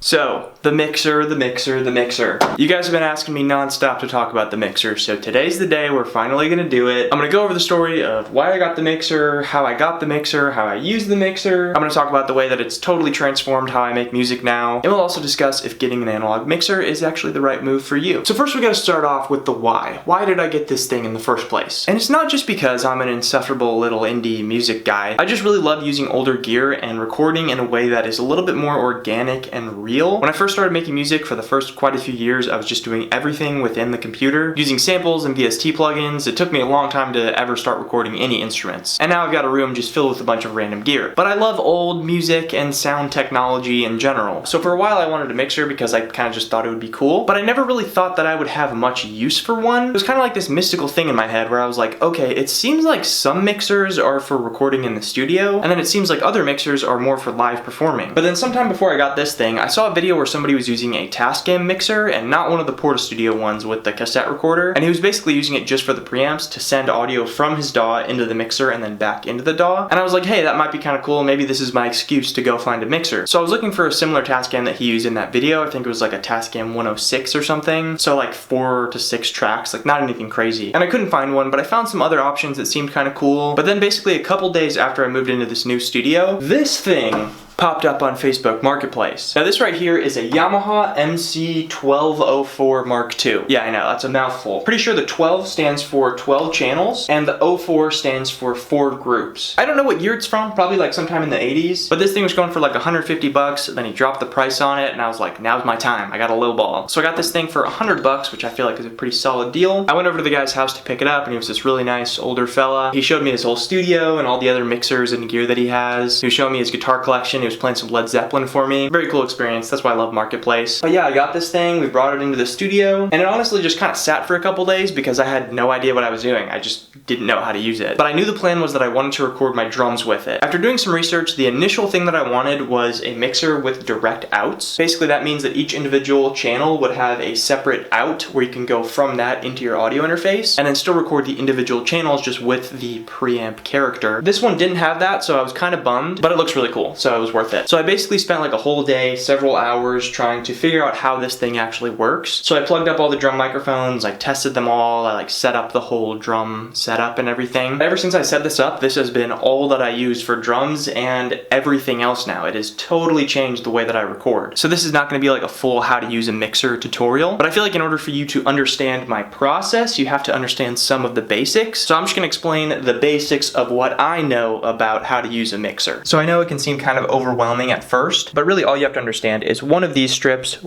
So, the mixer. You guys have been asking me non-stop to talk about the mixer, so today's the day we're finally gonna do it. I'm gonna go over the story of why I got the mixer, how I got the mixer, how I use the mixer. I'm gonna talk about the way that it's totally transformed how I make music now, and we'll also discuss if getting an analog mixer is actually the right move for you. So first we gotta start off with the why. Why did I get this thing in the first place? And it's not just because I'm an insufferable little indie music guy. I just really love using older gear and recording in a way that is a little bit more organic and real. When I first started making music for the first quite a few years, I was just doing everything within the computer, using samples and VST plugins. It took me a long time to ever start recording any instruments. And now I've got a room just filled with a bunch of random gear. But I love old music and sound technology in general. So for a while I wanted a mixer because I kind of just thought it would be cool, but I never really thought that I would have much use for one. It was kind of like this mystical thing in my head where I was like, okay, it seems like some mixers are for recording in the studio, and then it seems like other mixers are more for live performing. But then sometime before I got this thing, I saw a video where somebody was using a Tascam mixer and not one of the Porta Studio ones with the cassette recorder, and he was basically using it just for the preamps to send audio from his DAW into the mixer and then back into the DAW. And I was like, hey, that might be kind of cool. Maybe this is my excuse to go find a mixer. So I was looking for a similar Tascam that he used in that video. I think it was like a Tascam 106 or something. So like 4 to 6 tracks, like not anything crazy. And I couldn't find one, but I found some other options that seemed kind of cool. But then basically a couple days after I moved into this new studio, this thing popped up on Facebook Marketplace. Now this right here is a Yamaha MC1204 Mark II. Yeah, I know, that's a mouthful. Pretty sure the 12 stands for 12 channels, and the 04 stands for 4 groups. I don't know what year it's from, probably like sometime in the 80s, but this thing was going for like 150 bucks, then he dropped the price on it, and I was like, now's my time, I got a lowball. So I got this thing for 100 bucks, which I feel like is a pretty solid deal. I went over to the guy's house to pick it up, and he was this really nice older fella. He showed me his whole studio and all the other mixers and gear that he has. He was showing me his guitar collection. He was playing some Led Zeppelin for me. Very cool experience. That's why I love Marketplace. But yeah, I got this thing. We brought it into the studio, and it honestly just kind of sat for a couple days because I had no idea what I was doing. I just didn't know how to use it. But I knew the plan was that I wanted to record my drums with it. After doing some research, the initial thing that I wanted was a mixer with direct outs. Basically, that means that each individual channel would have a separate out where you can go from that into your audio interface and then still record the individual channels just with the preamp character. This one didn't have that, so I was kind of bummed, but it looks really cool, so it was worth it. So I basically spent like a whole day, several hours trying to figure out how this thing actually works. So I plugged up all the drum microphones, I tested them all, I like set up the whole drum setup and everything. Ever since I set this up, this has been all that I use for drums and everything else now. It has totally changed the way that I record. So this is not going to be like a full how to use a mixer tutorial, but I feel like in order for you to understand my process, you have to understand some of the basics. So I'm just going to explain the basics of what I know about how to use a mixer. So I know it can seem kind of overwhelming at first, but really all you have to understand is one of these strips,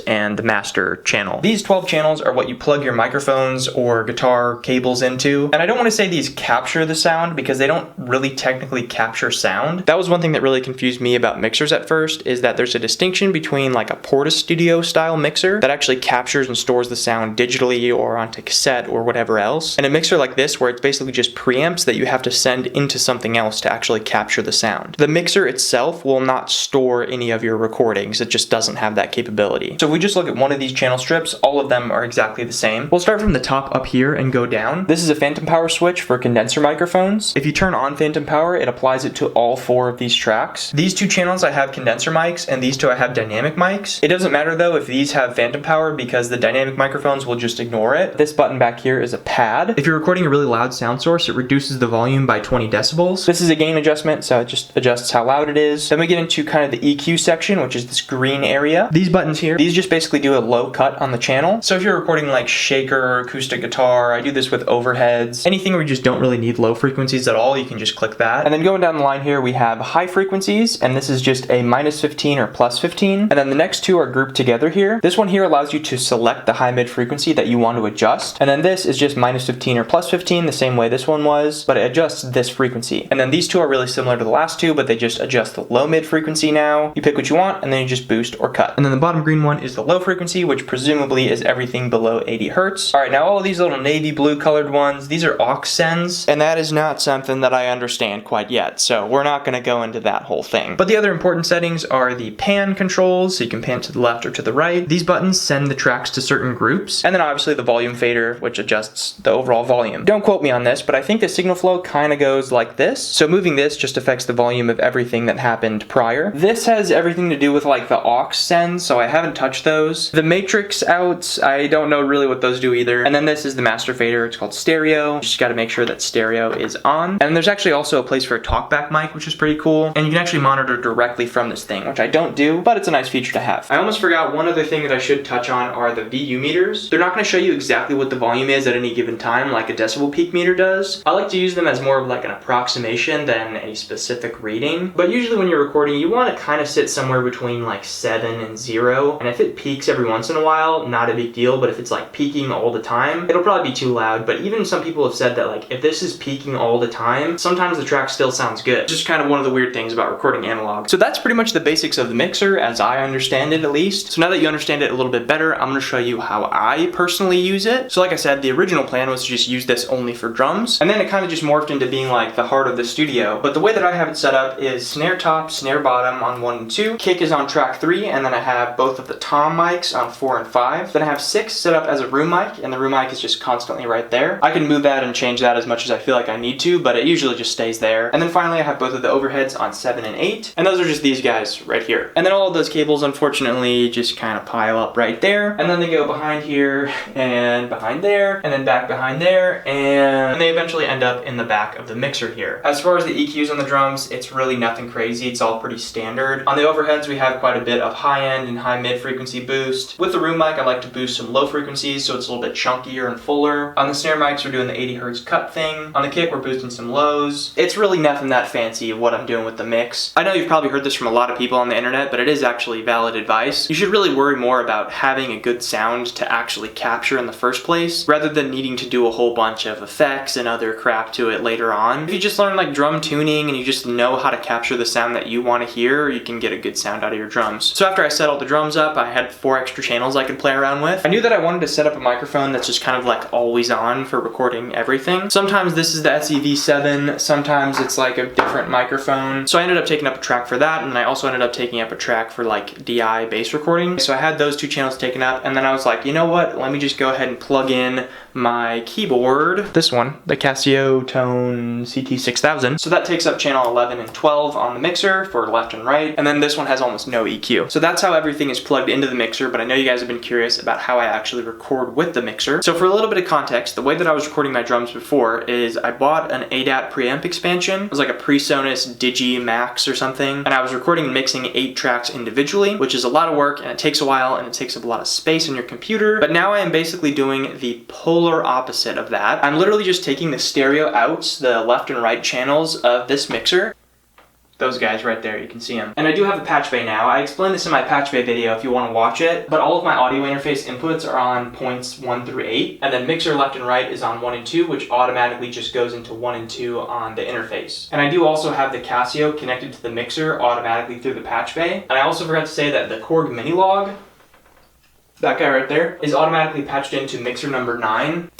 and the master channel. These 12 channels are what you plug your microphones or guitar cables into. And I don't want to say these capture the sound because they don't really technically capture sound. That was one thing that really confused me about mixers at first, is that there's a distinction between like a Porta Studio style mixer that actually captures and stores the sound digitally or onto cassette or whatever else, and a mixer like this where it's basically just preamps that you have to send into something else to actually capture the sound. The mixer itself will not store any of your recordings. It just doesn't have that capability. So if we just look at one of these channel strips, all of them are exactly the same. We'll start from the top up here and go down. This is a phantom power switch for condenser microphones. If you turn on phantom power, it applies it to all 4 of these tracks. These 2 channels I have condenser mics, and these 2 I have dynamic mics. It doesn't matter though if these have phantom power because the dynamic microphones will just ignore it. This button back here is a pad. If you're recording a really loud sound source, it reduces the volume by 20 decibels. This is a gain adjustment, so it just adjusts how loud it is. Then we get into kind of the EQ section, which is this green area. These buttons here, these just basically do a low cut on the channel. So if you're recording like shaker, acoustic guitar, I do this with overheads, anything where you just don't really need low frequencies at all, you can just click that. And then going down the line here, we have high frequencies, and this is just a -15 or +15. And then the next 2 are grouped together here. This one here allows you to select the high mid frequency that you want to adjust. And then this is just -15 or +15, the same way this one was, but it adjusts this frequency. And then these 2 are really similar to the last 2, but they just adjust the low mid frequency now. You pick what you want, and then you just boost or cut. And then the bottom green one is the low frequency, which presumably is everything below 80 hertz. All right, now all of these little navy blue colored ones, these are aux sends, and that is not something that I understand quite yet, so we're not going to go into that whole thing. But the other important settings are the pan controls, so you can pan to the left or to the right. These buttons send the tracks to certain groups, and then obviously the volume fader, which adjusts the overall volume. Don't quote me on this, but I think the signal flow kind of goes like this. So moving this just affects the volume of everything that happened prior. This has everything to do with like the aux sends, so I haven't touched those. The matrix outs, I don't know really what those do either. And then this is the master fader. It's called stereo. You just got to make sure that stereo is on. And there's actually also a place for a talkback mic, which is pretty cool. And you can actually monitor directly from this thing, which I don't do, but it's a nice feature to have. I almost forgot one other thing that I should touch on are the VU meters. They're not going to show you exactly what the volume is at any given time like a decibel peak meter does. I like to use them as more of like an approximation than a specific reading. But usually when you're recording, you want to kind of sit somewhere between like 7 and 0. And if it peaks every once in a while, not a big deal. But if it's like peaking all the time, it'll probably be too loud. But even some people have said that like if this is peaking all the time, sometimes the track still sounds good. Just kind of one of the weird things about recording analog. So that's pretty much the basics of the mixer as I understand it, at least. So now that you understand it a little bit better, I'm going to show you how I personally use it. So like I said, the original plan was to just use this only for drums, and then it kind of just morphed into being like the heart of the studio. But the way that I have it set up is snare top, snare bottom on 1 and 2, kick is on track 3, and then I have both of the tom mics on 4 and 5. Then I have 6 set up as a room mic, and the room mic is just constantly right there. I can move that and change that as much as I feel like I need to, but it usually just stays there. And then finally I have both of the overheads on 7 and 8, and those are just these guys right here. And then all of those cables unfortunately just kind of pile up right there, and then they go behind here and behind there and then back behind there, and they eventually end up in the back of the mixer here. As far as the EQs on the drums, it's really nothing crazy. It's all pretty standard. On the overheads we have quite a bit of high end and high mid frequency boost. With the room mic I like to boost some low frequencies so it's a little bit chunkier and fuller. On the snare mics we're doing the 80 Hz cut thing. On the kick we're boosting some lows. It's really nothing that fancy of what I'm doing with the mix. I know you've probably heard this from a lot of people on the internet, but it is actually valid advice. You should really worry more about having a good sound to actually capture in the first place, rather than needing to do a whole bunch of effects and other crap to it later on. If you just learn like drum tuning and you just know how to capture the sound that you want to hear, you can get a good sound out of your drums. So after I set all the drums up, I had 4 extra channels I could play around with. I knew that I wanted to set up a microphone that's just kind of like always on for recording everything. Sometimes this is the SEV7, sometimes it's like a different microphone. So I ended up taking up a track for that, and I also ended up taking up a track for like DI bass recording. So I had those 2 channels taken up, and then I was like, you know what, let me just go ahead and plug in my keyboard, this one, the Casio Tone CT6000. So that takes up channel 11 and 12 on the mixer for left and right, and then this one has almost no EQ. So that's how everything is plugged into the mixer, but I know you guys have been curious about how I actually record with the mixer. So for a little bit of context, the way that I was recording my drums before is I bought an ADAT preamp expansion. It was like a PreSonus Digi Max or something, and I was recording and mixing 8 tracks individually, which is a lot of work and it takes a while and it takes up a lot of space in your computer. But now I am basically doing the polar opposite of that. I'm literally just taking the stereo outs, the left and right channels of this mixer. Those guys right there, you can see them. And I do have a patch bay now. I explained this in my patch bay video if you want to watch it, but all of my audio interface inputs are on points 1 through 8, and then mixer left and right is on 1 and 2, which automatically just goes into 1 and 2 on the interface. And I do also have the Casio connected to the mixer automatically through the patch bay. And I also forgot to say that the Korg Mini Log, that guy right there, is automatically patched into mixer number 9.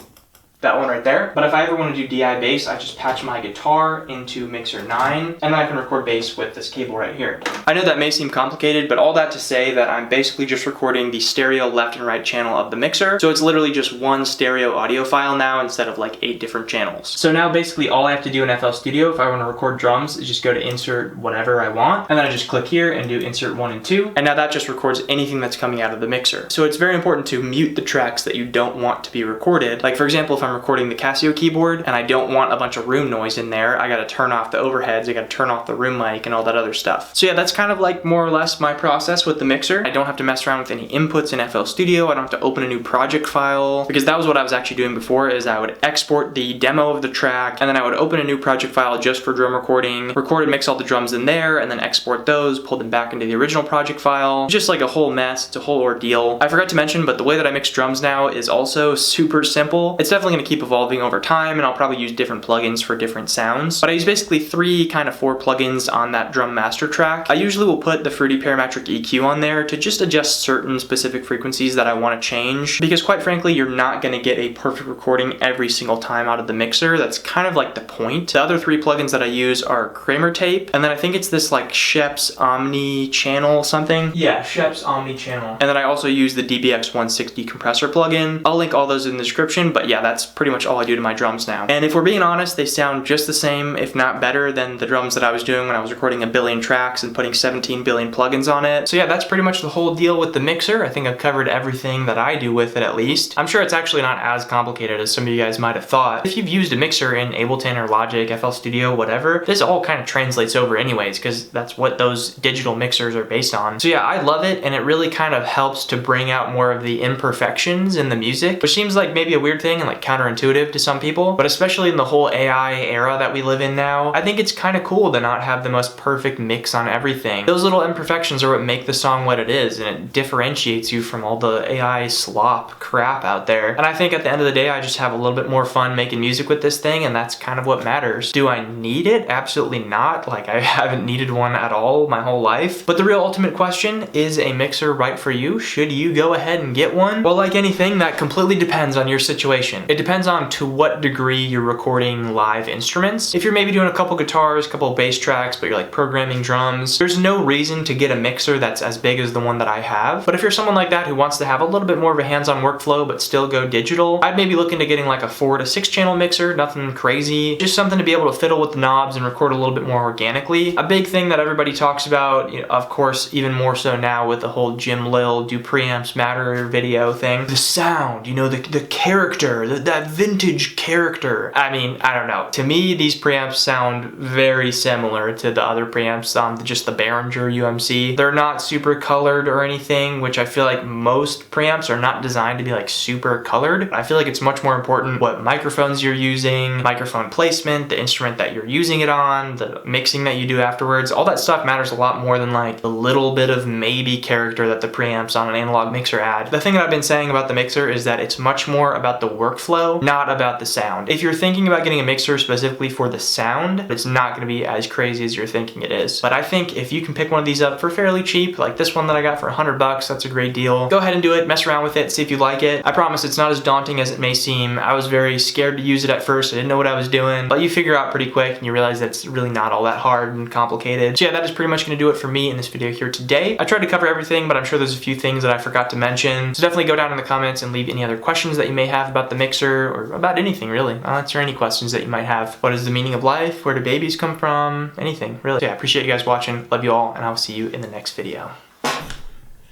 That one right there. But if I ever want to do DI bass, I just patch my guitar into mixer 9, and then I can record bass with this cable right here. I know that may seem complicated, but all that to say that I'm basically just recording the stereo left and right channel of the mixer. So it's literally just one stereo audio file now instead of like 8 different channels. So now basically all I have to do in FL Studio if I want to record drums is just go to insert whatever I want, and then I just click here and do insert 1 and 2, and now that just records anything that's coming out of the mixer. So it's very important to mute the tracks that you don't want to be recorded. Like for example, if I'm recording the Casio keyboard and I don't want a bunch of room noise in there, I gotta turn off the overheads, I gotta turn off the room mic and all that other stuff. So yeah, that's kind of like more or less my process with the mixer. I don't have to mess around with any inputs in FL Studio. I don't have to open a new project file, because that was what I was actually doing before, is I would export the demo of the track and then I would open a new project file just for drum recording, record and mix all the drums in there, and then export those, pull them back into the original project file. Just like a whole mess. It's a whole ordeal. I forgot to mention, but the way that I mix drums now is also super simple. It's definitely gonna keep evolving over time, and I'll probably use different plugins for different sounds. But I use basically 3 kind of 4 plugins on that drum master track. I usually will put the Fruity Parametric EQ on there to just adjust certain specific frequencies that I want to change, because quite frankly, you're not going to get a perfect recording every single time out of the mixer. That's kind of like the point. The other 3 plugins that I use are Kramer Tape, and then I think it's this like Shep's Omni Channel something. Yeah, Shep's Omni Channel. And then I also use the DBX 160 compressor plugin. I'll link all those in the description, but yeah, that's pretty much all I do to my drums now. And if we're being honest, they sound just the same, if not better, than the drums that I was doing when I was recording a billion tracks and putting 17 billion plugins on it. So yeah, that's pretty much the whole deal with the mixer. I think I've covered everything that I do with it, at least. I'm sure it's actually not as complicated as some of you guys might have thought. If you've used a mixer in Ableton or Logic, FL Studio, whatever, this all kind of translates over anyways, because that's what those digital mixers are based on. So yeah, I love it, and it really kind of helps to bring out more of the imperfections in the music, which seems like maybe a weird thing and like counterintuitive to some people, but especially in the whole AI era that we live in now, I think it's kind of cool to not have the most perfect mix on everything. Those little imperfections are what make the song what it is, and it differentiates you from all the AI slop crap out there. And I think at the end of the day, I just have a little bit more fun making music with this thing, and that's kind of what matters. Do I need it? Absolutely not. Like, I haven't needed one at all my whole life. But the real ultimate question, is a mixer right for you? Should you go ahead and get one? Well, like anything, that completely depends on your situation. It depends on to what degree you're recording live instruments. If you're maybe doing a couple guitars, a couple bass tracks, but you're like programming drums, there's no reason to get a mixer that's as big as the one that I have. But if you're someone like that who wants to have a little bit more of a hands-on workflow but still go digital, I'd maybe look into getting like a 4 to 6 channel mixer, nothing crazy, just something to be able to fiddle with the knobs and record a little bit more organically. A big thing that everybody talks about, you know, of course, even more so now with the whole Jim Lil do preamps matter video thing, the sound, you know, the character, that vintage character. I mean, I don't know. To me, these preamps sound very similar to the other preamps on just the Behringer UMC. They're not super colored or anything, which I feel like most preamps are not designed to be like super colored. I feel like it's much more important what microphones you're using, microphone placement, the instrument that you're using it on, the mixing that you do afterwards. All that stuff matters a lot more than like the little bit of maybe character that the preamps on an analog mixer add. The thing that I've been saying about the mixer is that it's much more about the workflow, not about the sound. If you're thinking about getting a mixer specifically for the sound, it's not going to be as crazy as you're thinking it is. But I think if you can pick one of these up for fairly cheap, like this one that I got for $100, that's a great deal. Go ahead and do it, mess around with it, see if you like it. I promise it's not as daunting as it may seem. I was very scared to use it at first. I didn't know what I was doing, but you figure out pretty quick and you realize that it's really not all that hard and complicated. So yeah, that is pretty much going to do it for me in this video here today. I tried to cover everything, but I'm sure there's a few things that I forgot to mention. So definitely go down in the comments and leave any other questions that you may have about the mixer or about anything really. I'll answer any questions that you might have. What is the meaning of life? Where do babies come from? Anything really. So yeah, I appreciate you guys watching. Love you all, and I'll see you in the next video.